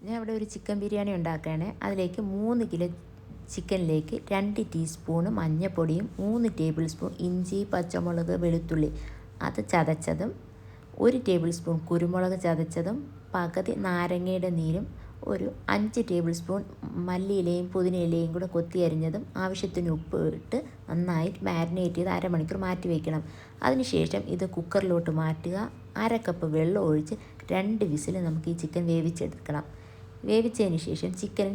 ഞാൻ ഇവിടെ ഒരു ചിക്കൻ ബിരിയാണി ഉണ്ടാക്കുകയാണ്. അതിലേക്ക് 3 കിലോ ചിക്കനിലേക്ക് 2 ടീസ്പൂൺ മഞ്ഞൾപ്പൊടിയും 3 ടേബിൾ സ്പൂൺ ഇഞ്ചി, പച്ചമുളക്, വെളുത്തുള്ളി അത് ചതച്ചതും 1 ടേബിൾ സ്പൂൺ കുരുമുളക് ചതച്ചതും പകുതി നാരങ്ങയുടെ നീരും ഒരു 5 ടേബിൾ സ്പൂൺ മല്ലിയിലയും പുതിനയിലയും കൂടെ കൊത്തി അരിഞ്ഞതും ആവശ്യത്തിന് ഉപ്പ് ഇട്ട് നന്നായി മാരിനേറ്റ് ചെയ്ത് അരമണിക്കൂർ മാറ്റി വയ്ക്കണം. അതിനുശേഷം ഇത് കുക്കറിലോട്ട് മാറ്റുക. 1/2 കപ്പ് വെള്ളം ഒഴിച്ച് 2 വിസിൽ നമുക്ക് ഈ ചിക്കൻ വേവിച്ചെടുക്കണം. വേവിച്ചതിന് ശേഷം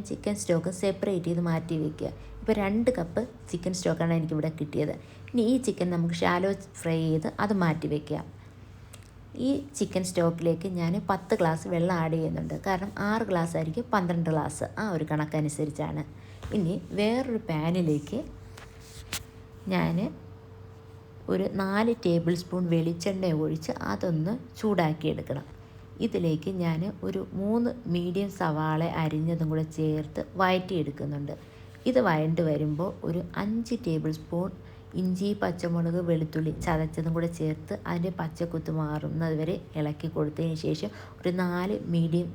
ചിക്കൻ സ്റ്റോക്ക് സെപ്പറേറ്റ് ചെയ്ത് മാറ്റി വയ്ക്കുക. ഇപ്പോൾ 2 കപ്പ് ചിക്കൻ സ്റ്റോക്കാണ് എനിക്കിവിടെ കിട്ടിയത്. ഇനി ഈ ചിക്കൻ നമുക്ക് ഷാലോ ഫ്രൈ ചെയ്ത് അത് മാറ്റി വയ്ക്കുക. ഈ ചിക്കൻ സ്റ്റോക്കിലേക്ക് ഞാൻ 10 ഗ്ലാസ് വെള്ളം ആഡ് ചെയ്യുന്നുണ്ട്. കാരണം 6 ഗ്ലാസ് ആയിരിക്കും 12 ഗ്ലാസ്, ആ ഒരു കണക്കനുസരിച്ചാണ്. ഇനി വേറൊരു പാനിലേക്ക് ഞാൻ ഒരു 4 ടേബിൾ സ്പൂൺ വെളിച്ചെണ്ണ ഒഴിച്ച് അതൊന്ന് ചൂടാക്കിയെടുക്കണം. ഇതിലേക്ക് ഞാൻ ഒരു 3 മീഡിയം സവാള അരിഞ്ഞതും കൂടെ ചേർത്ത് വഴറ്റിയെടുക്കുന്നുണ്ട്. ഇത് വഴണ്ട് വരുമ്പോൾ ഒരു 5 ടേബിൾ സ്പൂൺ ഇഞ്ചി, പച്ചമുളക്, വെളുത്തുള്ളി ചതച്ചതും കൂടെ ചേർത്ത് അതിൻ്റെ പച്ചക്കുത്ത് മാറുന്നത് വരെ ഇളക്കി കൊടുത്തതിന് ശേഷം ഒരു 4 മീഡിയം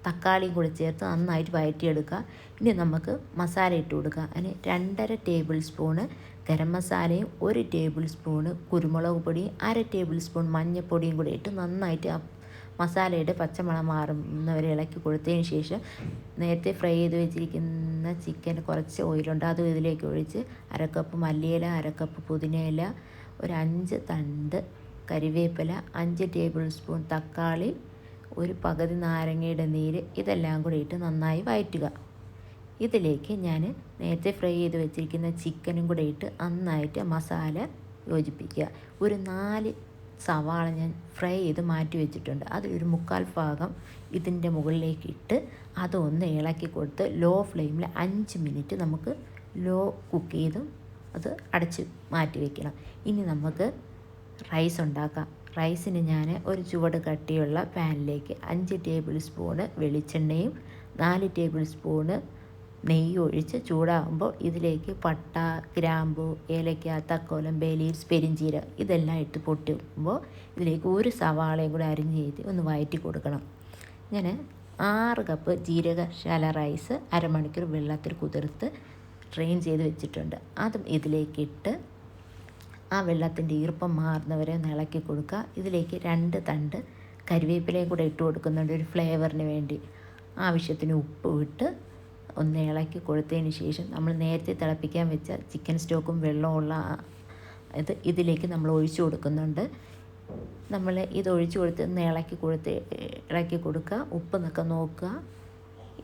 തക്കാളിയും കൂടെ ചേർത്ത് നന്നായിട്ട് വഴറ്റിയെടുക്കുക. ഇനി നമുക്ക് മസാല ഇട്ട് കൊടുക്കുക. അതിന് 2.5 ടേബിൾ സ്പൂണ് ഗരം മസാലയും 1 ടേബിൾ സ്പൂണ് കുരുമുളക് പൊടിയും 1/2 ടേബിൾ സ്പൂൺ മഞ്ഞൾപ്പൊടിയും കൂടെ ഇട്ട് നന്നായിട്ട് മസാലയുടെ പച്ചമണം മാറുന്നവരെ ഇളക്കി കൊടുത്തതിന് ശേഷം നേരത്തെ ഫ്രൈ ചെയ്ത് വെച്ചിരിക്കുന്ന ചിക്കൻ കുറച്ച് ഓയിലുണ്ട് അതും ഇതിലേക്ക് ഒഴിച്ച് 1/2 കപ്പ് മല്ലിയില, 1/2 കപ്പ് പുതിനയില, ഒരു 5 തണ്ട് കരിവേപ്പില, 5 ടേബിൾ സ്പൂൺ തക്കാളി, ഒരു പകുതി നാരങ്ങയുടെ നീര് ഇതെല്ലാം കൂടി ഇട്ട് നന്നായി വഴറ്റുക. ഇതിലേക്ക് ഞാൻ നേരത്തെ ഫ്രൈ ചെയ്ത് വെച്ചിരിക്കുന്ന ചിക്കനും കൂടെ ഇട്ട് നന്നായിട്ട് മസാല യോജിപ്പിക്കുക. ഒരു 4 സവാള ഞാൻ ഫ്രൈ ചെയ്ത് മാറ്റി വെച്ചിട്ടുണ്ട്. അതിലൊരു 1/4 ഭാഗം ഇതിൻ്റെ മുകളിലേക്ക് ഇട്ട് അതൊന്ന് ഇളക്കി കൊടുത്ത് ലോ ഫ്ലെയിമിൽ 5 മിനിറ്റ് നമുക്ക് ലോ കുക്ക് ചെയ്തും അത് അടച്ച് മാറ്റി വയ്ക്കണം. ഇനി നമുക്ക് റൈസ് ഉണ്ടാക്കാം. റൈസിന് ഞാൻ ഒരു ചുവട് കട്ടിയുള്ള പാനിലേക്ക് 5 ടേബിൾ സ്പൂണ് വെളിച്ചെണ്ണയും 4 ടേബിൾ സ്പൂണ് നെയ്യ് ഒഴിച്ച് ചൂടാകുമ്പോൾ ഇതിലേക്ക് പട്ട, ഗ്രാമ്പു, ഏലക്ക, തക്കോലം, ബേ ലീവ്സ്, പെരിഞ്ചീരകം ഇതെല്ലാം ഇട്ട് പൊട്ടുമ്പോൾ ഇതിലേക്ക് ഒരു സവാളയും കൂടെ അരിഞ്ഞ് ചെയ്ത് ഒന്ന് വഴറ്റി കൊടുക്കണം. ഞാൻ 6 കപ്പ് ജീരകശാല റൈസ് അരമണിക്കൂർ വെള്ളത്തിൽ കുതിർത്ത് ഡ്രെയിൻ ചെയ്ത് വെച്ചിട്ടുണ്ട്. അതും ഇതിലേക്കിട്ട് ആ വെള്ളത്തിൻ്റെ ഈർപ്പം മാറുന്നവരെ ഒന്ന് ഇളക്കി കൊടുക്കുക. ഇതിലേക്ക് 2 തണ്ട് കരിവേപ്പിലയും കൂടെ ഇട്ട് കൊടുക്കുന്നുണ്ട് ഒരു ഫ്ലേവറിന് വേണ്ടി. ആവശ്യത്തിന് ഉപ്പ് ഇട്ട് ഒന്ന് ഇളക്കി കൊടുത്തതിന് ശേഷം നമ്മൾ നേരത്തെ തിളപ്പിക്കാൻ വെച്ച ചിക്കൻ സ്റ്റോക്കും വെള്ളമുള്ള ഇതിലേക്ക് നമ്മൾ ഒഴിച്ചു കൊടുക്കുന്നുണ്ട്. നമ്മൾ ഇത് ഒഴിച്ചു കൊടുത്ത് ഒന്ന് ഇളക്കി കൊടുക്കുക. ഉപ്പ് എന്നൊക്കെ നോക്കുക.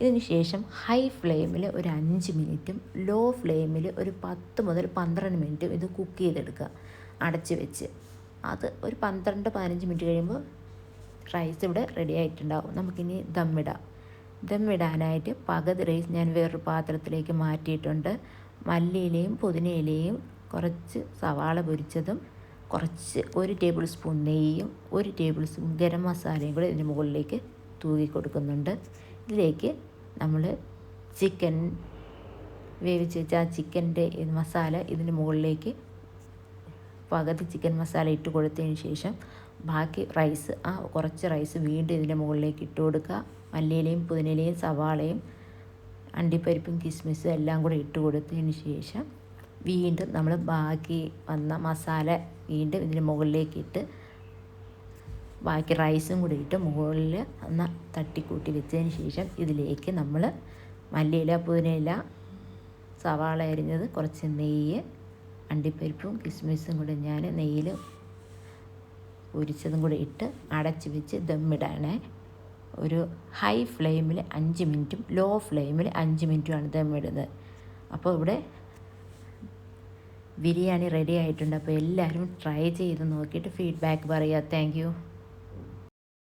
ഇതിന് ശേഷം ഹൈ ഫ്ലെയിമിൽ ഒരു 5 മിനിറ്റും ലോ ഫ്ലെയിമിൽ ഒരു 10 മുതൽ 12 മിനിറ്റും ഇത് കുക്ക് ചെയ്തെടുക്കുക അടച്ച് വെച്ച്. അത് ഒരു 12-15 മിനിറ്റ് കഴിയുമ്പോൾ റൈസ് ഇവിടെ റെഡി ആയിട്ടുണ്ടാവും. നമുക്കിനി ദമ്മിടാനായിട്ട് പകുതി റൈസ് ഞാൻ വേറൊരു പാത്രത്തിലേക്ക് മാറ്റിയിട്ടുണ്ട്. മല്ലിയിലയും പുതിനയിലയും കുറച്ച് സവാള പൊരിച്ചതും കുറച്ച് 1 ടേബിൾ സ്പൂൺ നെയ്യും 1 ടേബിൾ സ്പൂൺ ഗരം മസാലയും കൂടെ ഇതിന് മുകളിലേക്ക് തൂകി കൊടുക്കുന്നുണ്ട്. ഇതിലേക്ക് നമ്മൾ ചിക്കൻ വേവിച്ച് വെച്ച ആ ചിക്കൻ്റെ മസാല ഇതിന് മുകളിലേക്ക് പകുതി ചിക്കൻ മസാല ഇട്ട് കൊടുത്തതിന് ശേഷം ബാക്കി റൈസ് കുറച്ച് റൈസ് വീണ്ടും ഇതിൻ്റെ മുകളിലേക്ക് ഇട്ട് കൊടുക്കുക. മല്ലിയിലയും പുതിനയിലയും സവാളയും അണ്ടിപ്പരിപ്പും കിസ്മിസും എല്ലാം കൂടെ ഇട്ട് കൊടുത്തതിന് ശേഷം വീണ്ടും നമ്മൾ ബാക്കി വന്ന മസാല വീണ്ടും ഇതിന് മുകളിലേക്ക് ഇട്ട് ബാക്കി റൈസും കൂടി ഇട്ട് മുകളിൽ ഒന്ന് തട്ടിക്കൂട്ടി വെച്ചതിന് ശേഷം ഇതിലേക്ക് നമ്മൾ മല്ലിയില, പുതിനയില, സവാള അരിഞ്ഞത്, കുറച്ച് നെയ്യ്, അണ്ടിപ്പരിപ്പും കിസ്മിസും കൂടെ ഞാൻ നെയ്യിൽ പൊരിച്ചതും കൂടെ ഇട്ട് അടച്ച് വെച്ച് ദമ്മിടാനേ. ഒരു ഹൈ ഫ്ലെയിമിൽ 5 മിനിറ്റും ലോ ഫ്ലെയിമിൽ 5 മിനിറ്റുമാണ് ദമ്മിടുന്നത്. അപ്പോൾ ഇവിടെ ബിരിയാണി റെഡി ആയിട്ടുണ്ട്. അപ്പോൾ എല്ലാവരും ട്രൈ ചെയ്ത് നോക്കിയിട്ട് ഫീഡ്ബാക്ക് പറയുക. Thank you.